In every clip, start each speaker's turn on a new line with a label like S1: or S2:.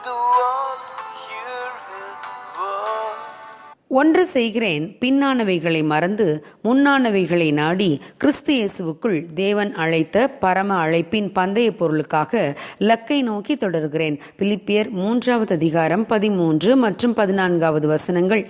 S1: the world hear his word.
S2: ஒன்று செய்கிறேன், பின்னானவைகளை மறந்து முன்னானவைகளை நாடி கிறிஸ்து இயேசுவுக்குள் தேவன் அழைத்த பரம அழைப்பின் பந்தய பொருளுக்காக லக்கை நோக்கி தொடர்கிறேன். பிலிப்பியர் 3வது அதிகாரம் 13 மற்றும் 14வது வசனங்கள்.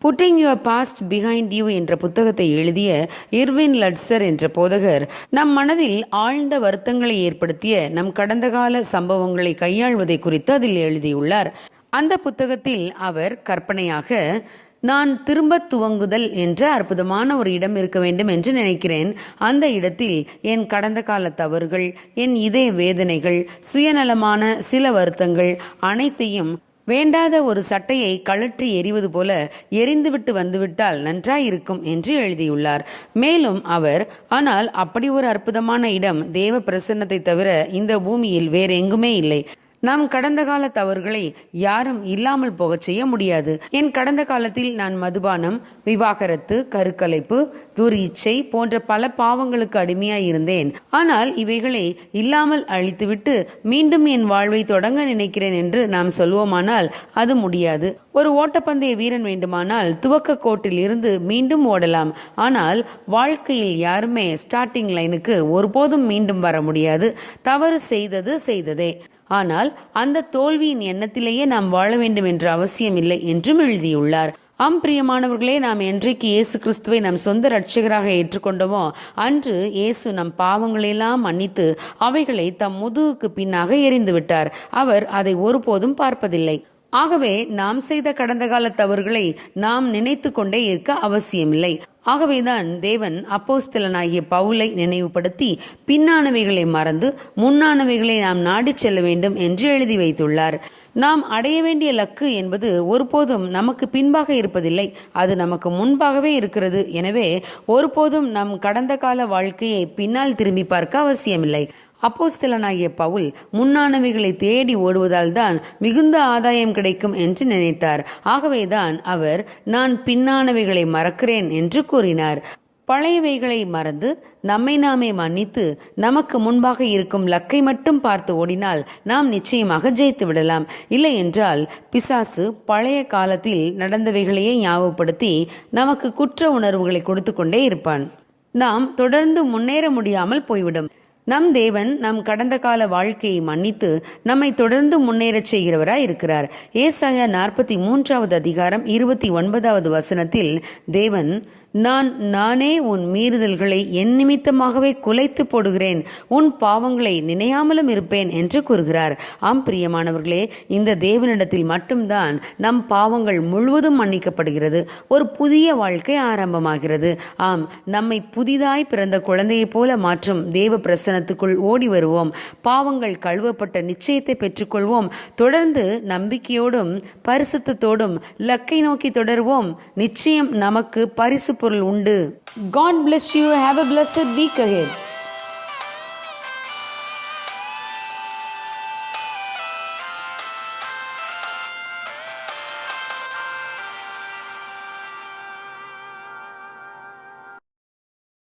S2: Putting your past behind you என்ற புத்தகத்தை எழுதிய இர்வின் லட்சர் என்ற போதகர் நம் மனதில் ஆழ்ந்த வருத்தங்களை ஏற்படுத்திய நம் கடந்த கால சம்பவங்களை கையாள்வதை குறித்து அதில் எழுதியுள்ளார். அந்த புத்தகத்தில் அவர் கற்பனையாக, நான் திரும்ப துவங்குதல் என்ற அற்புதமான ஒரு இடம் இருக்க வேண்டும் என்று நினைக்கிறேன். அந்த இடத்தில் என் கடந்த கால தவறுகள், என் இதய வேதனைகள், சுயநலமான சில வருத்தங்கள் அனைத்தையும் வேண்டாத ஒரு சட்டையை கழற்றி எறிவது போல எரிந்துவிட்டு வந்துவிட்டால் நன்றாயிருக்கும் என்று எழுதியுள்ளார். மேலும் அவர், ஆனால் அப்படி ஒரு அற்புதமான இடம் தேவ பிரசன்னத்தை தவிர இந்த பூமியில் வேற எங்குமே இல்லை. நாம் கடந்த கால தவறுகளை யாரும் இல்லாமல் போகச் செய்ய முடியாது. என் கடந்த காலத்தில் நான் மதுபானம், விவாகரத்து, கருக்கலைப்பு, துரிச்சை போன்ற பல பாவங்களுக்கு அடிமையாய் இருந்தேன். ஆனால் இவைகளை இல்லாமல் அழித்துவிட்டு மீண்டும் என் வாழ்வை தொடங்க நினைக்கிறேன் என்று நாம் சொல்வோமானால் அது முடியாது. ஒரு ஓட்டப்பந்தய வீரன் வேண்டுமானால் துவக்க கோட்டில் இருந்து மீண்டும் ஓடலாம். ஆனால் வாழ்க்கையில் யாருமே ஸ்டார்டிங் லைனுக்கு ஒருபோதும் மீண்டும் வர முடியாது. தவறு செய்தது செய்ததே. ஆனால் அந்த தோல்வியின் எண்ணத்திலேயே நாம் வாழ வேண்டும் என்ற அவசியம் இல்லை என்றும் எழுதியுள்ளார். பிரியமானவர்களே, நாம் என்றைக்கு இயேசு கிறிஸ்துவை நம் சொந்த இரட்சகராக ஏற்றுக்கொண்டோமோ அன்று இயேசு நம் பாவங்களெல்லாம் மன்னித்து அவைகளை தம் முதுகுக்கு பின்னாக எறிந்து விட்டார். அவர் அதை ஒருபோதும் பார்ப்பதில்லை. ஆகவே நாம் செய்த கடந்த கால தவறுகளை நாம் நினைத்து கொண்டே இருக்க அவசியமில்லை. ஆகவேதான் தேவன் அப்போஸ்தலனாகிய பவுலை நினைவுபடுத்தி பின்னானவைகளை மறந்து முன்னானவைகளை நாம் நாடி செல்ல வேண்டும் என்று எழுதி வைத்துள்ளார். நாம் அடைய வேண்டிய லக்கு என்பது ஒருபோதும் நமக்கு பின்பாக இருப்பதில்லை, அது நமக்கு முன்பாகவே இருக்கிறது. எனவே ஒருபோதும் நம் கடந்த கால வாழ்க்கையை பின்னால் திரும்பி பார்க்க அவசியமில்லை. அப்போஸ்தலனாகிய பவுல் முன்னானவைகளை தேடி ஓடுவதால் தான் மிகுந்த ஆதாயம் கிடைக்கும் என்று நினைத்தார். ஆகவேதான் அவர், நான் பின்னானவைகளை மறக்கிறேன் என்று கூறினார். பழையவைகளை மறந்து நம்மை நாமே மன்னித்து நமக்கு முன்பாக இருக்கும் லக்கை மட்டும் பார்த்து ஓடினால் நாம் நிச்சயமாக ஜெயித்து விடலாம். இல்லை என்றால் பிசாசு பழைய காலத்தில் நடந்தவைகளையே ஞாபகப்படுத்தி நமக்கு குற்ற உணர்வுகளை கொடுத்து கொண்டே இருப்பான். நாம் தொடர்ந்து முன்னேற முடியாமல் போய்விடும். நம் தேவன் நம் கடந்த கால வாழ்க்கையை மன்னித்து நம்மை தொடர்ந்து முன்னேறச் செய்கிறவராய் இருக்கிறார். ஏசாயா 43வது அதிகாரம் 29வது வசனத்தில் தேவன், நானே உன் மீறுதல்களை என் நிமித்தமாகவே குலைத்து போடுகிறேன், உன் பாவங்களை நினையாமலும் இருப்பேன் என்று கூறுகிறார். பிரியமானவர்களே, இந்த தேவனிடத்தில் மட்டும்தான் நம் பாவங்கள் முழுவதும் மன்னிக்கப்படுகிறது. ஒரு புதிய வாழ்க்கை ஆரம்பமாகிறது. நம்மை புதிதாய் பிறந்த குழந்தையைப் போல மாற்றும் தேவ பிரசனத்துக்குள் ஓடி வருவோம். பாவங்கள் கழுவப்பட்ட நிச்சயத்தை பெற்றுக்கொள்வோம். தொடர்ந்து நம்பிக்கையோடும் பரிசுத்தத்தோடும் லக்கை நோக்கி தொடருவோம். நிச்சயம் நமக்கு பரிசு பொருள் உண்டு. God bless you. Have a blessed week ahead.